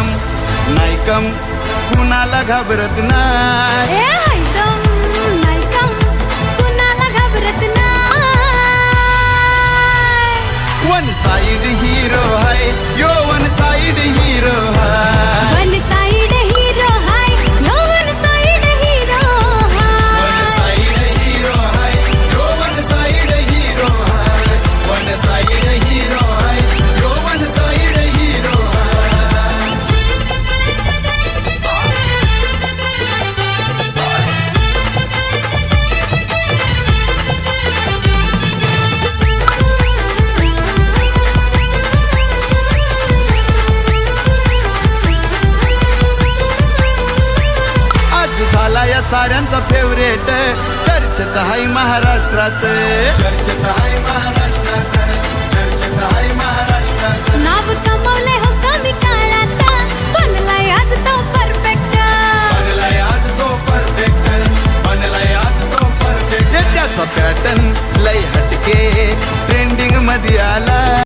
नाही कम कुणाला घाबरत नाही. नाही कम कुणाला घाबरत नाही. वन साइड हीरो है यो वन साइड हीरो है. वन साइड हीरो हाय yo one side hero one side hero है यो वन साइड हीरो है. वन साइड हीरो है यो वन साइड हीरो है. झाला या साऱ्यांचा फेवरेट चर्चेत हाय महाराष्ट्रात. चर्चेत हाय महाराष्ट्रात. चर्चेत हाय महाराष्ट्रात. नाव कमवले हो कमी काळात बनलाय आज तो परफेक्ट. बनलाय आज तो परफेक्ट. बनलाय आज तो परफेक्ट. त्याचा पॅटर्न लय हटके ट्रेंडिंग मध्ये आला.